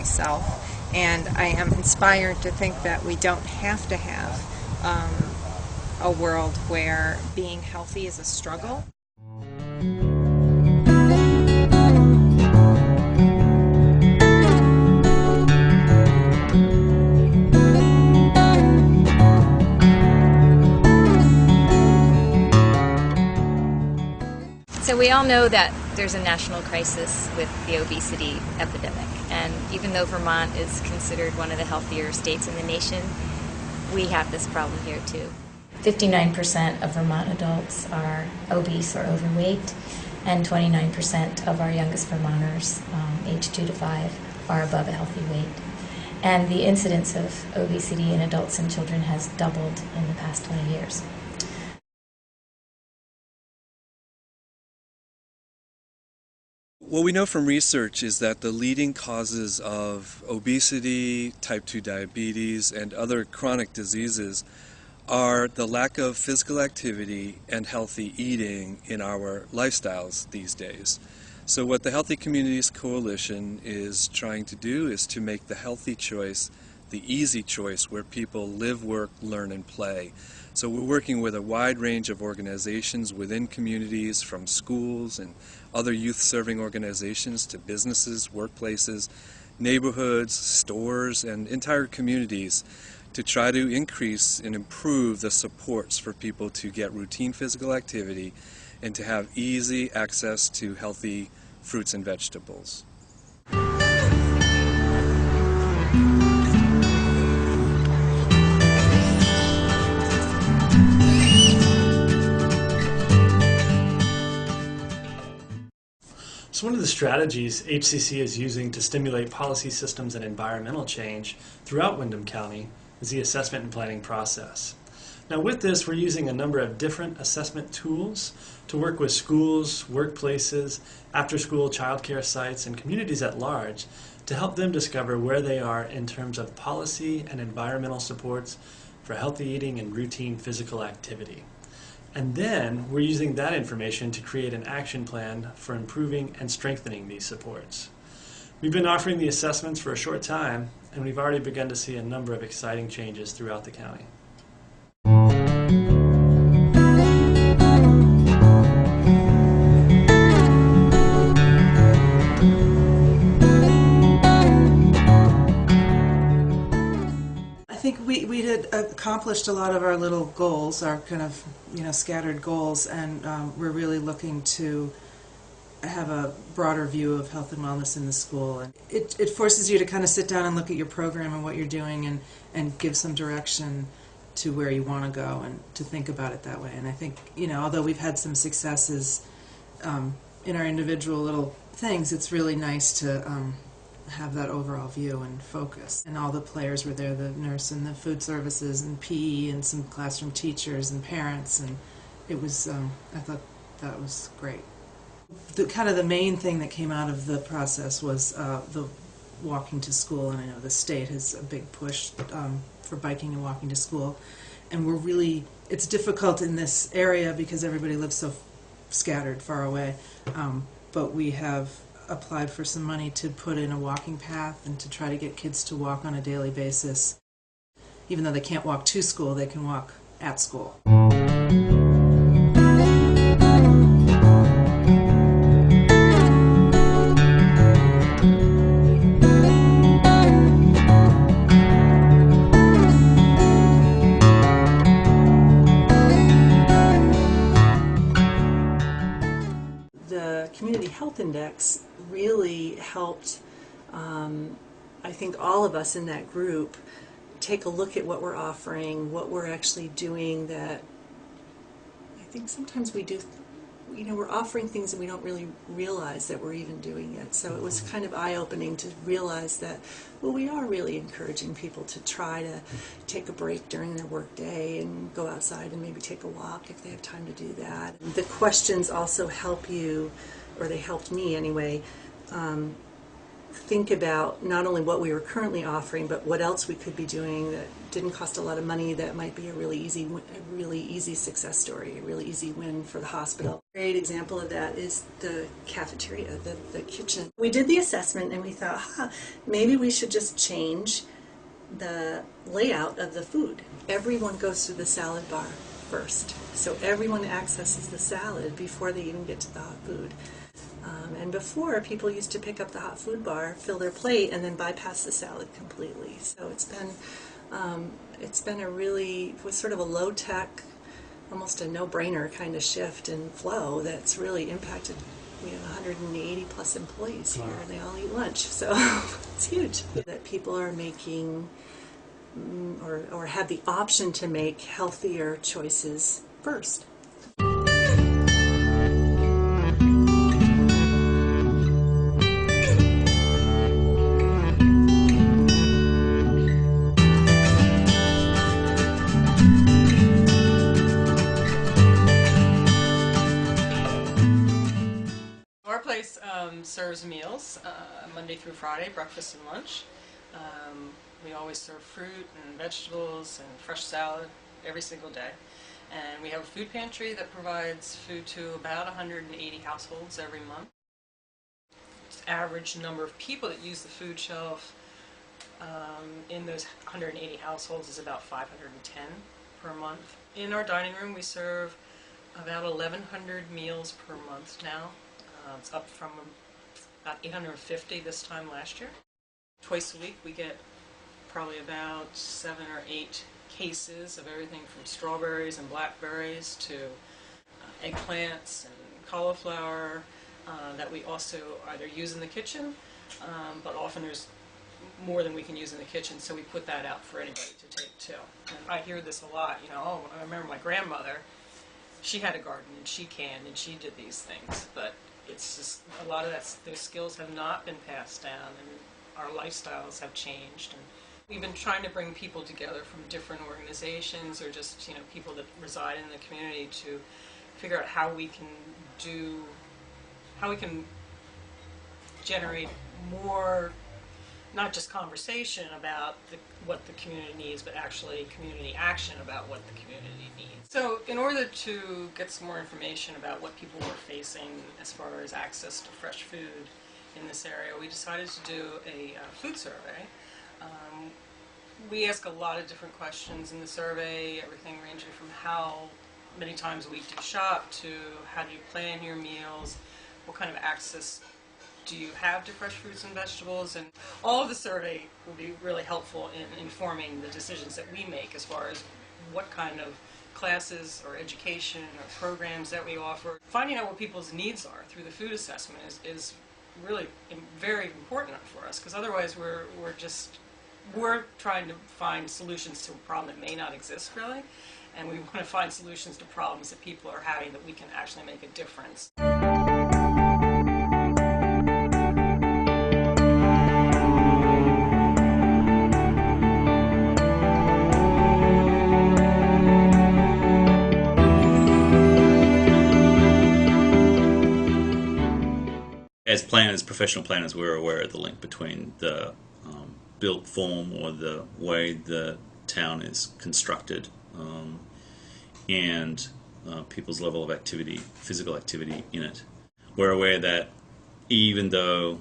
myself, and I am inspired to think that we don't have to have a world where being healthy is a struggle. So we all know that there's a national crisis with the obesity epidemic, and even though Vermont is considered one of the healthier states in the nation, we have this problem here too. 59% of Vermont adults are obese or overweight, and 29% of our youngest Vermonters, aged 2 to 5, are above a healthy weight. And the incidence of obesity in adults and children has doubled in the past 20 years. What we know from research is that the leading causes of obesity, type 2 diabetes, and other chronic diseases are the lack of physical activity and healthy eating in our lifestyles these days. So what the Healthy Communities Coalition is trying to do is to make the healthy choice the easy choice, where people live, work, learn, and play. So we're working with a wide range of organizations within communities, from schools and other youth-serving organizations to businesses, workplaces, neighborhoods, stores, and entire communities, to try to increase and improve the supports for people to get routine physical activity and to have easy access to healthy fruits and vegetables. So one of the strategies HCC is using to stimulate policy systems and environmental change throughout Windham County is the assessment and planning process. Now with this, we're using a number of different assessment tools to work with schools, workplaces, after-school childcare sites, and communities at large to help them discover where they are in terms of policy and environmental supports for healthy eating and routine physical activity. And then we're using that information to create an action plan for improving and strengthening these supports. We've been offering the assessments for a short time, and we've already begun to see a number of exciting changes throughout the county. I think we had accomplished a lot of our little goals, our kind of scattered goals, and we're really looking to have a broader view of health and wellness in the school. And it forces you to kind of sit down and look at your program and what you're doing and give some direction to where you want to go and to think about it that way. And I think, although we've had some successes in our individual little things, it's really nice to have that overall view and focus. And all the players were there, the nurse and the food services and PE and some classroom teachers and parents, and it was, I thought that was great. The main thing that came out of the process was the walking to school, and I know the state has a big push for biking and walking to school, and it's difficult in this area because everybody lives so scattered, far away, but we have applied for some money to put in a walking path and to try to get kids to walk on a daily basis. Even though they can't walk to school, they can walk at school. The Community Health Index really helped, I think, all of us in that group take a look at what we're offering, what we're actually doing. That I think sometimes we do, we're offering things and we don't really realize that we're even doing it. So it was kind of eye-opening to realize that, well, we are really encouraging people to try to take a break during their work day and go outside and maybe take a walk if they have time to do that. The questions also help you, or they helped me anyway, think about not only what we were currently offering, but what else we could be doing that didn't cost a lot of money, that might be a really easy success story, a really easy win for the hospital. A great example of that is the cafeteria, the kitchen. We did the assessment and we thought, maybe we should just change the layout of the food. Everyone goes through the salad bar first, so everyone accesses the salad before they even get to the hot food. And before, people used to pick up the hot food bar, fill their plate, and then bypass the salad completely. So it's been a really, it was sort of a low-tech, almost a no-brainer kind of shift and flow that's really impacted. We have 180 plus employees here, and they all eat lunch, so it's huge. That people are making, or have the option to make healthier choices first. Our place serves meals Monday through Friday, breakfast and lunch. We always serve fruit and vegetables and fresh salad every single day. And we have a food pantry that provides food to about 180 households every month. The average number of people that use the food shelf in those 180 households is about 510 per month. In our dining room, we serve about 1,100 meals per month now. It's up from about 850 this time last year. Twice a week we get probably about 7 or 8 cases of everything from strawberries and blackberries to eggplants and cauliflower that we also either use in the kitchen, but often there's more than we can use in the kitchen, so we put that out for anybody to take too. And I hear this a lot, I remember my grandmother, she had a garden and she canned and she did these things, but it's just a lot of those skills have not been passed down, and our lifestyles have changed. And we've been trying to bring people together from different organizations or just people that reside in the community to figure out how we can generate more, not just conversation about what the community needs, but actually community action about what the community needs. So in order to get some more information about what people were facing as far as access to fresh food in this area, we decided to do a food survey. We ask a lot of different questions in the survey, everything ranging from how many times a week do you shop to how do you plan your meals, what kind of access do you have to fresh fruits and vegetables, and all of the survey will be really helpful in informing the decisions that we make as far as what kind of classes or education or programs that we offer. Finding out what people's needs are through the food assessment is really very important for us, because otherwise we're trying to find solutions to a problem that may not exist really, and we want to find solutions to problems that people are having that we can actually make a difference. As planners, professional planners, we're aware of the link between the built form or the way the town is constructed and people's level of activity, physical activity in it. We're aware that even though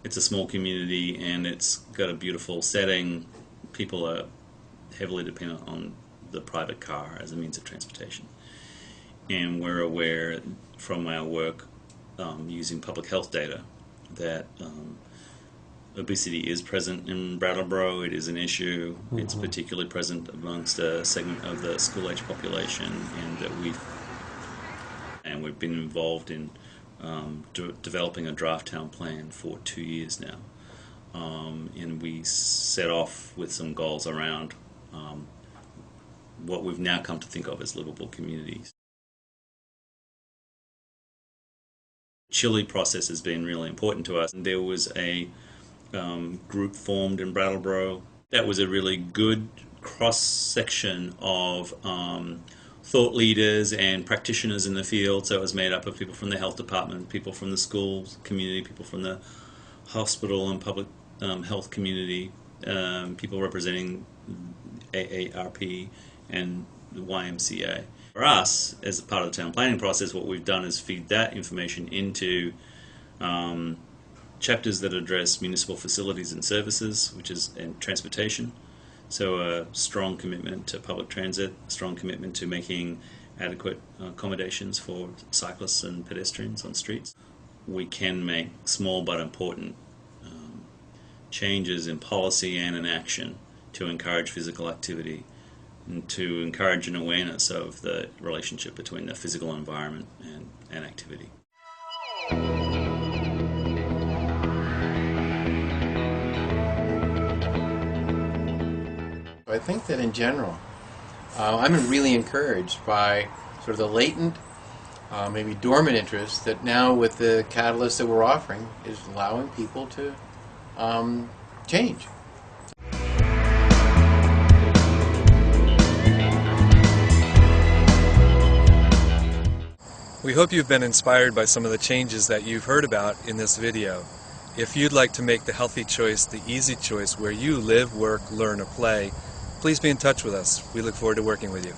it's a small community and it's got a beautiful setting, people are heavily dependent on the private car as a means of transportation. And we're aware from our work using public health data that obesity is present in Brattleboro. It is an issue. Mm-hmm. It's particularly present amongst a segment of the school-age population, and that we've been involved in developing a draft town plan for 2 years now, and we set off with some goals around what we've now come to think of as livable communities. Chile process has been really important to us. There was a group formed in Brattleboro that was a really good cross-section of thought leaders and practitioners in the field. So it was made up of people from the health department, people from the schools community, people from the hospital and public health community, people representing AARP and the YMCA. For us, as part of the town planning process, what we've done is feed that information into chapters that address municipal facilities and services, and transportation. So a strong commitment to public transit, a strong commitment to making adequate accommodations for cyclists and pedestrians on streets. We can make small but important changes in policy and in action to encourage physical activity and to encourage an awareness of the relationship between the physical environment and activity. I think that in general, I'm really encouraged by sort of the latent, maybe dormant interest that now with the catalyst that we're offering is allowing people to change. We hope you've been inspired by some of the changes that you've heard about in this video. If you'd like to make the healthy choice the easy choice where you live, work, learn, or play, please be in touch with us. We look forward to working with you.